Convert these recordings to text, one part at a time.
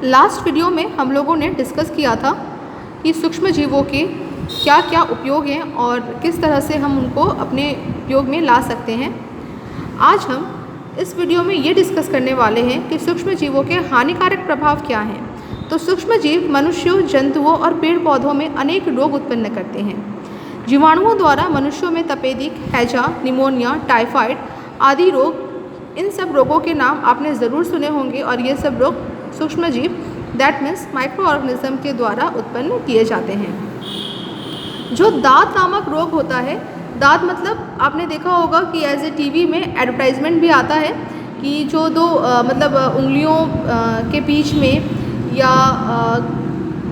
Last video में हम लोगों ने डिस्कस किया था कि सूक्ष्म जीवों के क्या क्या उपयोग हैं और किस तरह से हम उनको अपने उपयोग में ला सकते हैं। आज हम इस वीडियो में ये डिस्कस करने वाले हैं कि सूक्ष्म जीवों के हानिकारक प्रभाव क्या हैं। तो सूक्ष्म जीव मनुष्यों, जंतुओं और पेड़ पौधों में अनेक रोग उत्पन्न करते हैं। जीवाणुओं द्वारा मनुष्यों में तपेदिक, हैजा, निमोनिया, टाइफाइड आदि रोग, इन सब रोगों के नाम आपने ज़रूर सुने होंगे और ये सब रोग सूक्ष्म जीव दैट मीन्स माइक्रो ऑर्गेनिज्म के द्वारा उत्पन्न किए जाते हैं। जो दांत नामक रोग होता है, दांत मतलब आपने देखा होगा कि एज ए टीवी में एडवर्टाइजमेंट भी आता है कि जो दो उंगलियों के बीच में या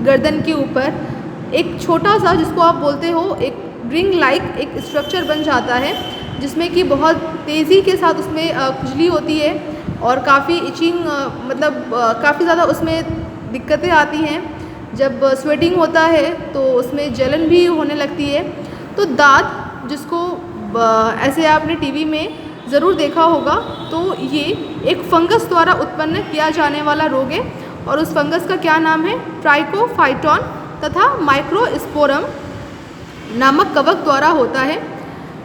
गर्दन के ऊपर एक छोटा सा, जिसको आप बोलते हो एक रिंग लाइक एक स्ट्रक्चर बन जाता है, जिसमें कि बहुत तेज़ी के साथ उसमें खुजली होती है और काफ़ी इचिंग काफ़ी ज़्यादा उसमें दिक्कतें आती हैं। जब स्वेटिंग होता है तो उसमें जलन भी होने लगती है। तो दांत, जिसको ऐसे आपने टीवी में ज़रूर देखा होगा, तो ये एक फंगस द्वारा उत्पन्न किया जाने वाला रोग है और उस फंगस का क्या नाम है? ट्राइकोफाइटॉन तथा माइक्रोस्पोरम नामक कवक द्वारा होता है।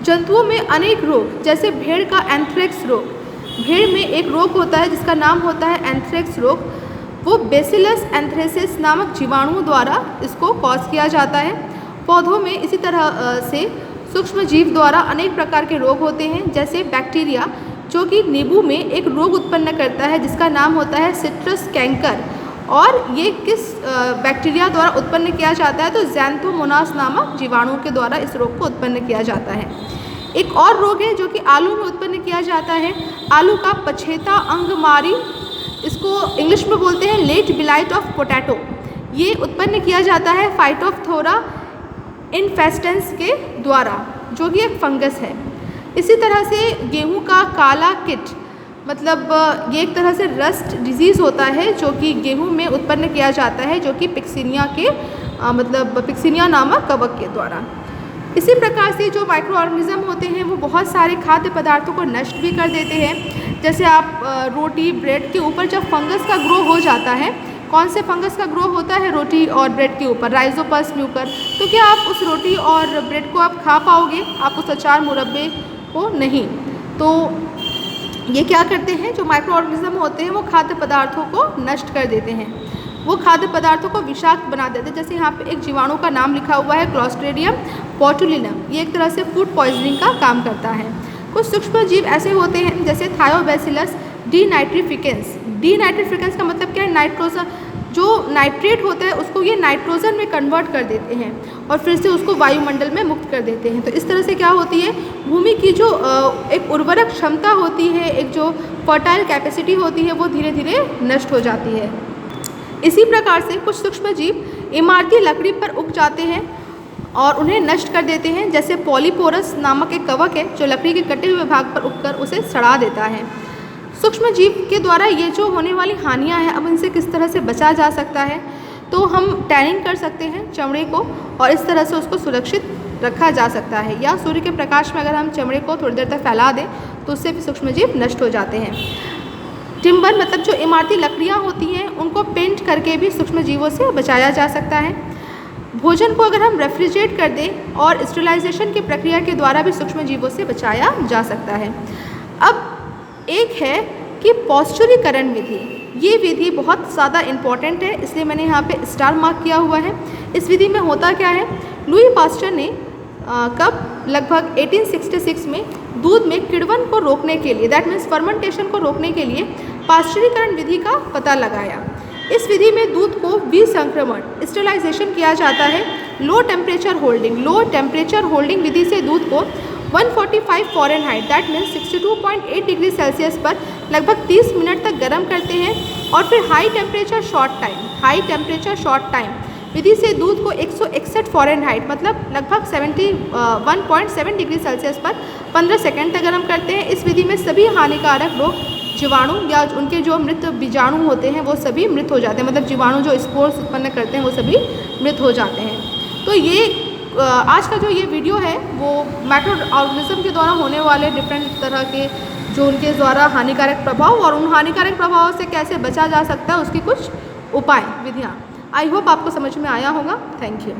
जंतुओं में अनेक रोग, जैसे भेड़ का एंथ्रेक्स रोग, भेड़ में एक रोग होता है जिसका नाम होता है एंथ्रेक्स रोग। वो बेसिलस एंथ्रेसिस नामक जीवाणुओं द्वारा इसको कॉज किया जाता है। पौधों में इसी तरह से सूक्ष्म जीव द्वारा अनेक प्रकार के रोग होते हैं, जैसे बैक्टीरिया, जो कि नींबू में एक रोग उत्पन्न करता है जिसका नाम होता है सिट्रस कैंकर। और ये किस बैक्टीरिया द्वारा उत्पन्न किया जाता है? तो ज़ैंथोमोनास नामक जीवाणुओं के द्वारा इस रोग को उत्पन्न किया जाता है। एक और रोग है जो कि आलू में उत्पन्न किया जाता है, आलू का पछेता अंगमारी, इसको इंग्लिश में बोलते हैं लेट बिलाइट ऑफ पोटैटो। ये उत्पन्न किया जाता है फाइटोफथोरा इन्फेस्टेंस के द्वारा, जो कि एक फंगस है। इसी तरह से गेहूं का काला किट, ये एक तरह से रस्ट डिजीज़ होता है जो कि गेहूं में उत्पन्न किया जाता है, जो कि पिक्सिनिया के पिक्सिनिया नामक कवक के द्वारा। इसी प्रकार से जो माइक्रो ऑर्गेनिज्म होते हैं वो बहुत सारे खाद्य पदार्थों को नष्ट भी कर देते हैं। जैसे आप रोटी, ब्रेड के ऊपर जब फंगस का ग्रो हो जाता है, कौन से फंगस का ग्रो होता है? रोटी और ब्रेड के ऊपर, राइजोपस म्यूकर। तो क्या आप उस रोटी और ब्रेड को आप खा पाओगे? आप उस अचार मुरब्बे को नहीं। तो ये क्या करते हैं? जो माइक्रो ऑर्गेनिज्म होते हैं वो खाद्य पदार्थों को नष्ट कर देते हैं, वो खाद्य पदार्थों को विषाक्त बना देते हैं। जैसे यहाँ पे एक जीवाणु का नाम लिखा हुआ है क्लोस्ट्रीडियम बोटुलिनम, ये एक तरह से फूड पॉइजनिंग का काम करता है। कुछ सूक्ष्म जीव ऐसे होते हैं जैसे थायोबैसिलस डीनाइट्रिफिकेंस। डीनाइट्रिफिकेंस का मतलब क्या है? नाइट्रोजन, जो नाइट्रेट होता है उसको ये नाइट्रोजन में कन्वर्ट कर देते हैं और फिर से उसको वायुमंडल में मुक्त कर देते हैं। तो इस तरह से क्या होती है, भूमि की जो एक उर्वरक क्षमता होती है, एक जो फर्टाइल कैपेसिटी होती है, वो धीरे धीरे नष्ट हो जाती है। इसी प्रकार से कुछ सूक्ष्म जीव इमारती लकड़ी पर उग जाते हैं और उन्हें नष्ट कर देते हैं। जैसे पॉलीपोरस नामक एक कवक है जो लकड़ी के कटे हुए भाग पर उगकर उसे सड़ा देता है। सूक्ष्म जीव के द्वारा ये जो होने वाली हानियाँ हैं, अब इनसे किस तरह से बचा जा सकता है? तो हम टैनिंग कर सकते हैं चमड़े को और इस तरह से उसको सुरक्षित रखा जा सकता है, या सूर्य के प्रकाश में अगर हम चमड़े को थोड़ी देर तक फैला दें तो उससे भी सूक्ष्म जीव नष्ट हो जाते हैं। टिम्बर जो इमारती लकड़ियाँ होती हैं उनको पेंट करके भी सूक्ष्म जीवों से बचाया जा सकता है। भोजन को अगर हम रेफ्रिजरेट कर दें और स्टेरिलाइजेशन की प्रक्रिया के द्वारा भी सूक्ष्म जीवों से बचाया जा सकता है। अब एक है कि पौष्टिरीकरण विधि। ये विधि बहुत ज़्यादा इम्पॉर्टेंट है, इसलिए मैंने यहाँ पे स्टार मार्क किया हुआ है। इस विधि में होता क्या है? लुई पास्चर ने कब लगभग 1866 में दूध में किण्वन को रोकने के लिए, दैट मीन्स फर्मेंटेशन को रोकने के लिए पास्चुरीकरण विधि का पता लगाया। इस विधि में दूध को विसंक्रमण स्टेरिलाइजेशन किया जाता है। लो टेम्परेचर होल्डिंग विधि से दूध को 145 Fahrenheit that means 62.8 degree Celsius पर लगभग 30 मिनट तक गर्म करते हैं और फिर हाई टेम्परेचर शॉर्ट टाइम विधि से दूध को 161 फ़ारेनहाइट लगभग 71.7 डिग्री सेल्सियस पर 15 सेकंड तक गर्म करते हैं। इस विधि में सभी हानिकारक रोग जीवाणु या उनके जो मृत बीजाणु होते हैं वो सभी मृत हो जाते हैं, जीवाणु जो स्पोर्स उत्पन्न करते हैं वो सभी मृत हो जाते हैं। तो ये आज का जो ये वीडियो है वो माइक्रो ऑर्गेनिज्म के द्वारा होने वाले डिफरेंट तरह के जो उनके द्वारा हानिकारक प्रभाव और उन हानिकारक प्रभावों से कैसे बचा जा सकता है उसकी कुछ उपाय विधियाँ। आई होप आपको समझ में आया होगा। Thank you.